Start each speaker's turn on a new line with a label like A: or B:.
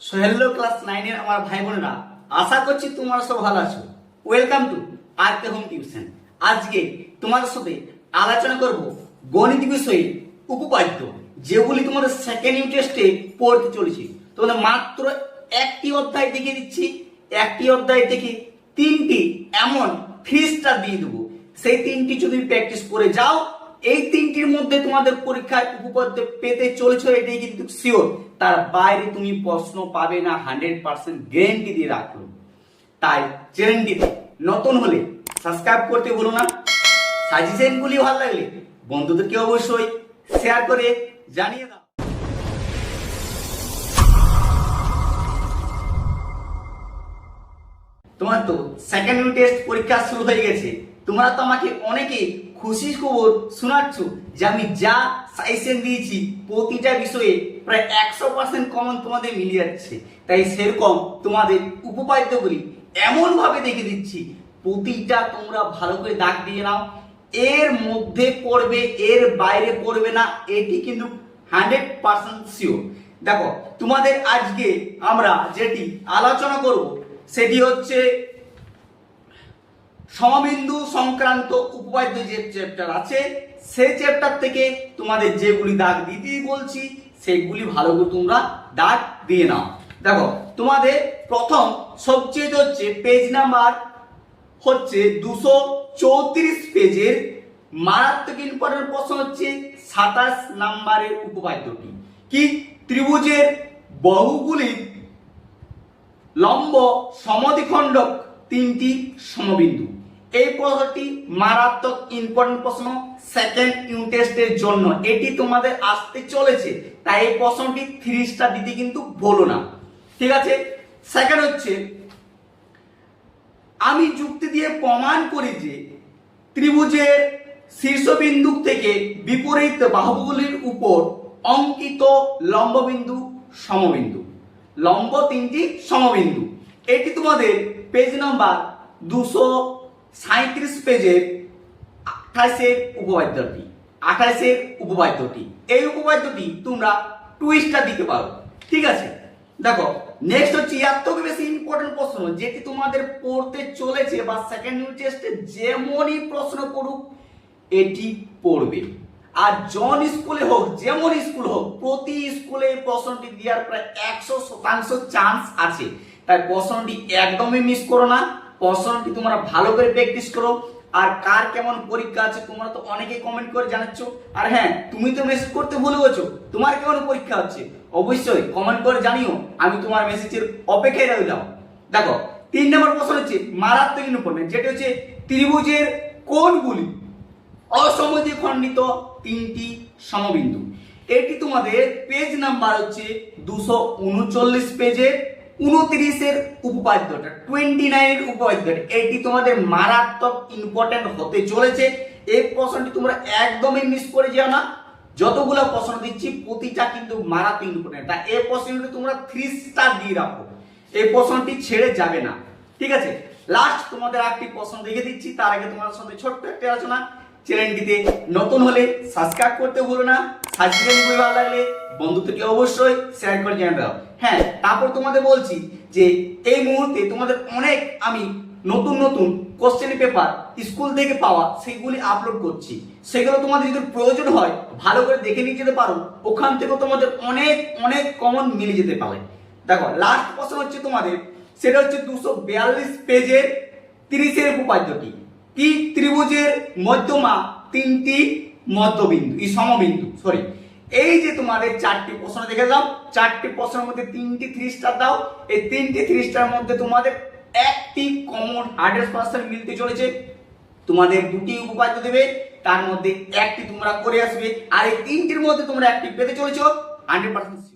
A: So hello class 9 এর আমার ভাই বোনেরা, আশা করছি তোমরা সব ভালো আছো। Welcome to আরকে home tuition. আজকে তোমাদের সাথে আলোচনা করব গণিত বিষয়ে উপপাদ্য, যেগুলি তোমাদের সেকেন্ড ইউনিট টেস্টে পড়তে চলেছে। তোমাদের মাত্র একটি অধ্যায় দেখিয়ে দিচ্ছি, একটি অধ্যায় থেকে তিনটি এমন 3 স্টার দিয়ে দেবো। সেই তিনটি যদি প্র্যাকটিস করে যাও, এই তিনটির মধ্যে তোমাদের পরীক্ষায় উপপাদ্য পেতে চলেছ, এটাই কিন্তু শিওর। তার বাইরে তুমি প্রশ্ন পাবে না, 100% গ্যারান্টি দিয়ে রাখলো। তাই চ্যানেলটিতে নতুন হলে সাবস্ক্রাইব করতে ভুলো না। সাজেশনগুলি ভালো লাগলে বন্ধুদেরকে অবশ্যই শেয়ার করে জানিয়ে দাও। তোমার তো সেকেন্ড ইউনিট টেস্ট পরীক্ষা শুরু হয়ে গেছে। তোমরা তো আমাকে অনেকে খুশির খবর শোনাচ্ছ যে আমি যা সাজেশন দিয়েছি প্রতিটা বিষয়ে প্রায় 100% কমন তোমাদের মিলে যাচ্ছে। তাই সেরকম তোমাদের উপপাদ্যগুলি এমন ভাবে দেখে দিচ্ছি, প্রতিটা তোমরা ভালো করে দাগ দিয়ে নাও। এর মধ্যে পড়বে, এর বাইরে পড়বে না, এটি কিন্তু 100% শিওর। দেখো, তোমাদের আজকে আমরা যেটি আলোচনা করব সেটি হচ্ছে সমবিন্দু সংক্রান্ত উপপাদ্য। যে চ্যাপ্টার আছে সেই চ্যাপ্টার থেকে তোমাদের যেগুলি দাগ দিতে বলছি সেগুলি ভালো করে তোমরা দাগ দিয়ে নাও। দেখো, তোমাদের প্রথম সবচেয়ে হচ্ছে পেজ নাম্বার হচ্ছে 234 পেজের মারাত্মক ইম্পর্টেন্ট প্রশ্ন হচ্ছে 27 নাম্বারের উপপাদ্যটি কি? ত্রিভুজের বাহুগুলির লম্ব সমদ্বিখণ্ডক তিনটি সমবিন্দু। এই প্রশ্নটি মারাত্মক ইম্পর্টেন্ট প্রশ্ন সেকেন্ড ইউনিট টেস্টের জন্য, এটি তোমাদের আসতে চলেছে। তাই এই প্রশ্নটি 3 স্টার দিতে কিন্তু ভুলো না, ঠিক আছে? সেকেন্ড হচ্ছে, আমি যুক্তি দিয়ে প্রমাণ করি যে ত্রিভুজের শীর্ষবিন্দু থেকে বিপরীত বাহুগুলির উপর অঙ্কিত লম্ববিন্দু সমবিন্দু। লম্ব তিনটি সমবিন্দু। এটি তোমাদের পেজ নাম্বার 237 পেজের 28 উপপাদ্যটি। 28 উপপাদ্যটি, এই উপপাদ্যটি তোমরা 2 স্টার দিতে পারো, ঠিক আছে? দেখো, নেক্সট হচ্ছে এর থেকে বেশি ইম্পর্টেন্ট প্রশ্ন, যেটি তোমাদের পড়তে চলেছে বা সেকেন্ড ইউনিট টেস্টে যেমনই প্রশ্ন করুক এটি পড়বে। আর জন স্কুলে হোক, যেমন স্কুল হোক, প্রতি স্কুলে প্রশ্নটি দেওয়ার প্রায় 100% চান্স আছে। তাই প্রশ্নটি একদমই মিস করো না। প্রশ্নটি তোমরা ভালো করে প্র্যাকটিস করো। আর কার কেমন পরীক্ষা আছে তোমরা তো অনেকে কমেন্ট করে জানাচ্ছ। আর হ্যাঁ, তুমি তো মেসেজ করতে ভুলে গেছো, তোমার কেমন পরীক্ষা হচ্ছে অবশ্যই কমেন্ট করে জানিও, আমি তোমার মেসেজের অপেক্ষায় রইলাম। দেখো, 3 নম্বর প্রশ্ন হচ্ছে মারাত্মক ইম্পর্টেন্ট, যেটা হচ্ছে ত্রিভুজের কোণগুলি অসমদ্বিখণ্ডিত তিনটি সমবিন্দু। এটি তোমাদের পেজ নাম্বার হচ্ছে 239 পেজের 29 উপপাদ্যটা, 29 উপপাদ্যটা। এটি তোমাদের মারাত্মক ইম্পর্টেন্ট হতে চলেছে। এই প্রশ্নটি তোমরা একদমই মিস করে যেও না। যতগুলো প্রশ্ন দিচ্ছি প্রতিটা কিন্তু মারাত্মক ইম্পর্টেন্ট। তাই এই প্রশ্নটি তোমরা 3 স্টার দিয়ে রাখো, এই প্রশ্নটি ছেড়ে যাবে না, ঠিক আছে? লাস্ট তোমাদের একটি প্রশ্ন দেখে দিচ্ছি, তার আগে তোমাদের সাথে ছোট্ট একটা আলোচনা। চ্যানেলটিতে নতুন হলে সাবস্ক্রাইব করতে ভুলো না। সাজেশনগুলো ভালো লাগলে বন্ধুদেরকে অবশ্যই শেয়ার করে জানিয়ে দাও। হ্যাঁ, তারপর তোমাদের বলছি যে এই মুহূর্তে তোমাদের অনেক আমি নতুন নতুন কোশ্চেন পেপার স্কুল থেকে পাওয়া সেগুলি আপলোড করছি। সেগুলো তোমাদের যদি প্রয়োজন হয় ভালো করে দেখে নিয়ে যেতে পারো, ওখান থেকে তোমাদের অনেক অনেক কমন মিলে যেতে পারে। দেখো, লাস্ট প্রশ্ন হচ্ছে তোমাদের, সেটা হচ্ছে 242 পেজের 30 উপপাদ্যটি কি? ত্রিভুজের মধ্যমা তিনটি মধ্যবিন্দু সমবিন্দু। এই যে তোমাদের 4টি প্রশ্ন দেখে দাও, 4টি প্রশ্নের মধ্যে 3টি 3 স্টার দাও। এই 3টি 3 স্টার মধ্যে তোমাদের একটি কমন 100% মিলতে চলেছে। তোমাদের 2টি উপপাদ্য দেবে, তার মধ্যে একটি তোমরা করে আসবে, আর এই 3টির মধ্যে তোমরা একটি পেতে চলেছো 100%।